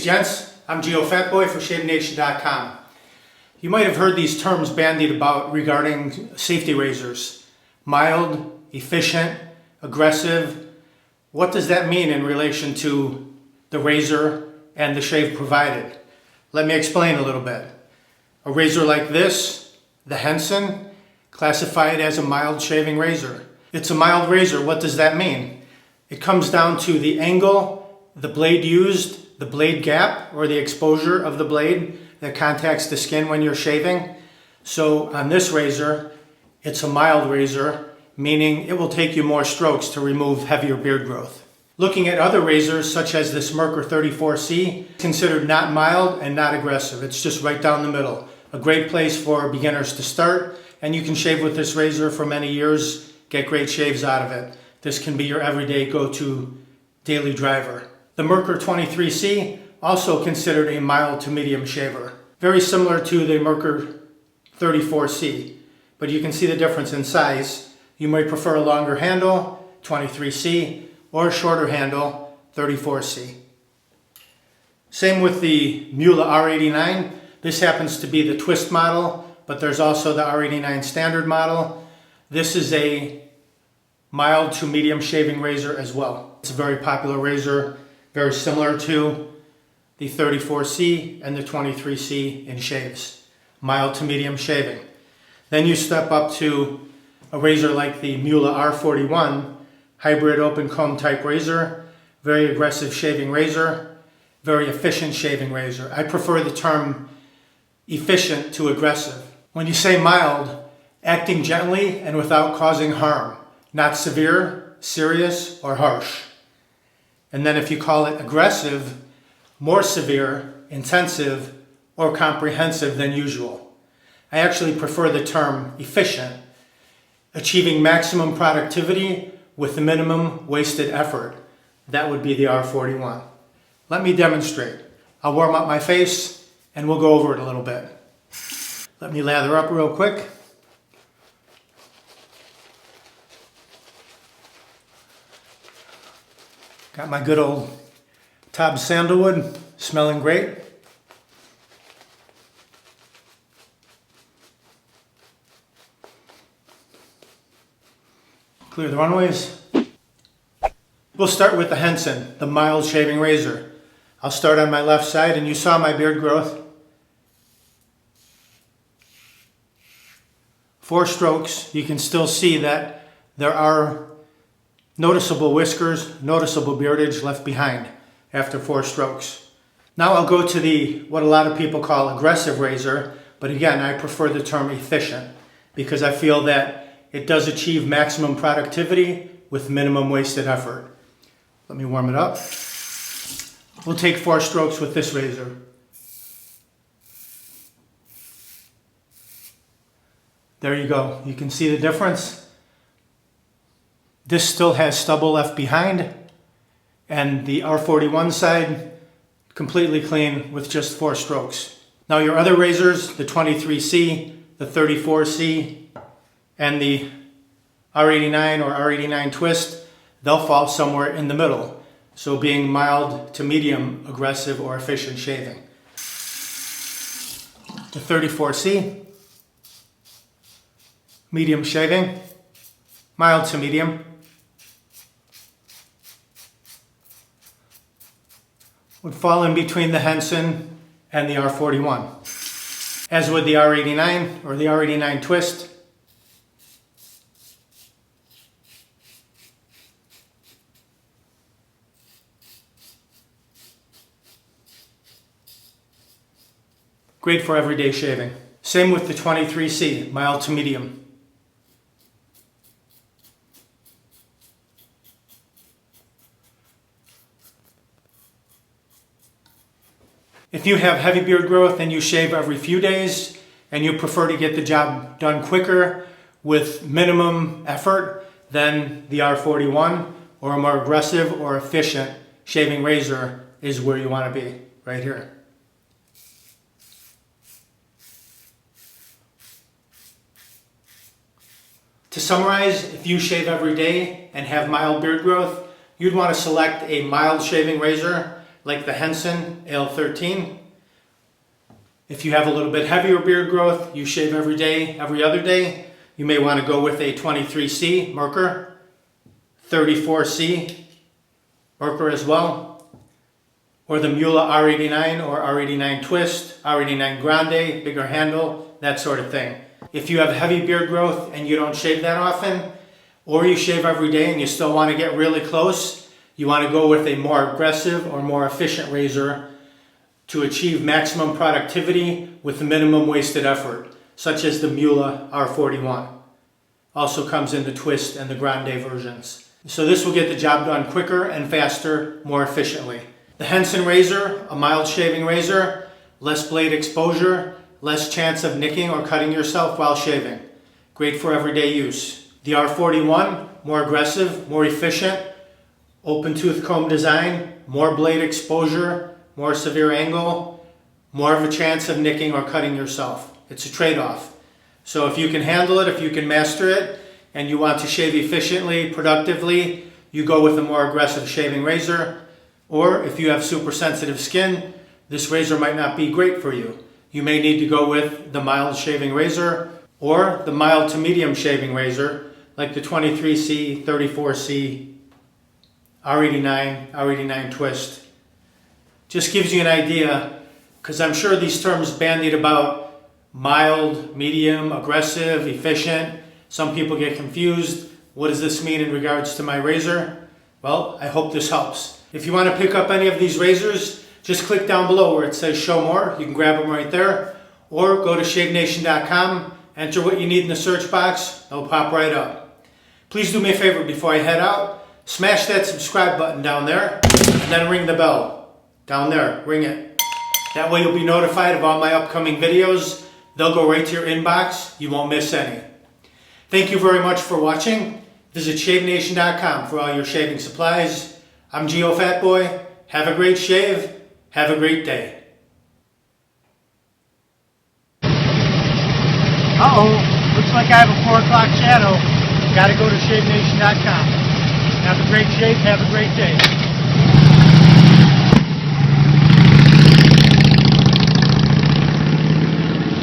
Ladies, gents, I'm Geofatboy for ShaveNation.com. You might have heard these terms bandied about regarding safety razors. Mild, efficient, aggressive. What does that mean in relation to the razor and the shave provided? Let me explain a little bit. A razor like this, the Henson, classified as a mild shaving razor. It's a mild razor. What does that mean? It comes down to the angle, the blade used, the blade gap or the exposure of the blade that contacts the skin when you're shaving. So on this razor, it's a mild razor, meaning it will take you more strokes to remove heavier beard growth. Looking at other razors such as this Merkur 34C, considered not mild and not aggressive. It's just right down the middle. A great place for beginners to start, and you can shave with this razor for many years, get great shaves out of it. This can be your everyday go-to daily driver. The Merkur 23C, also considered a mild to medium shaver. Very similar to the Merkur 34C, but you can see the difference in size. You might prefer a longer handle, 23C, or a shorter handle, 34C. Same with the Mula R89. This happens to be the twist model, but there's also the R89 standard model. This is a mild to medium shaving razor as well. It's a very popular razor, very similar to the 34C and the 23C in shaves. Mild to medium shaving. Then you step up to a razor like the Mula R41, hybrid open comb type razor, very aggressive shaving razor, very efficient shaving razor. I prefer the term efficient to aggressive. When you say mild, acting gently and without causing harm, not severe, serious, or harsh. And then if you call it aggressive, more severe, intensive, or comprehensive than usual. I actually prefer the term efficient, achieving maximum productivity with the minimum wasted effort. That would be the R41. Let me demonstrate. I'll warm up my face and we'll go over it a little bit. Let me lather up real quick. Got my good old Tob sandalwood, smelling great. Clear the runways. We'll start with the Henson, the mild shaving razor. I'll start on my left side, and you saw my beard growth. 4 strokes, you can still see that there are noticeable whiskers, noticeable beardage left behind after 4 strokes. Now I'll go to what a lot of people call aggressive razor, but again, I prefer the term efficient because I feel that it does achieve maximum productivity with minimum wasted effort. Let me warm it up. We'll take 4 strokes with this razor. There you go. You can see the difference. This still has stubble left behind, and the R41 side completely clean with just 4 strokes. Now your other razors, the 23C, the 34C, and the R89 or R89 twist, they'll fall somewhere in the middle. So being mild to medium, aggressive, or efficient shaving. The 34C, medium shaving, mild to medium. Would fall in between the Henson and the R41. As with the R89 or the R89 twist, great for everyday shaving. Same with the 23C, mild to medium. If you have heavy beard growth and you shave every few days and you prefer to get the job done quicker with minimum effort, then the R41 or a more aggressive or efficient shaving razor is where you want to be, right here. To summarize, if you shave every day and have mild beard growth, you'd want to select a mild shaving razor like the Henson L13. If you have a little bit heavier beard growth, you shave every day, every other day, you may want to go with a 23C Merker, 34C Merker as well, or the Mula R89 or R89 Twist, R89 Grande, bigger handle, that sort of thing. If you have heavy beard growth and you don't shave that often, or you shave every day and you still want to get really close, you want to go with a more aggressive or more efficient razor to achieve maximum productivity with minimum wasted effort, such as the Mula R41. Also comes in the Twist and the Grande versions. So this will get the job done quicker and faster, more efficiently. The Henson razor, a mild shaving razor, less blade exposure, less chance of nicking or cutting yourself while shaving. Great for everyday use. The R41, more aggressive, more efficient, open tooth comb design, more blade exposure, more severe angle, more of a chance of nicking or cutting yourself. It's a trade-off. So if you can handle it, if you can master it, and you want to shave efficiently, productively, you go with a more aggressive shaving razor. Or if you have super sensitive skin, this razor might not be great for you. You may need to go with the mild shaving razor or the mild to medium shaving razor, like the 23C, 34C, R89, R89 Twist. Just gives you an idea, because I'm sure these terms bandied about mild, medium, aggressive, efficient. Some people get confused. What does this mean in regards to my razor? Well, I hope this helps. If you want to pick up any of these razors, just click down below where it says show more. You can grab them right there. Or go to shavenation.com, enter what you need in the search box. It'll pop right up. Please do me a favor before I head out. Smash that subscribe button down there and then ring the bell. Down there, ring it. That way you'll be notified of all my upcoming videos. They'll go right to your inbox. You won't miss any. Thank you very much for watching. Visit shavenation.com for all your shaving supplies. I'm Geofatboy. Have a great shave. Have a great day. Uh-oh, looks like I have a 4 o'clock shadow. Gotta go to shavenation.com. Have a great shave. Have a great day.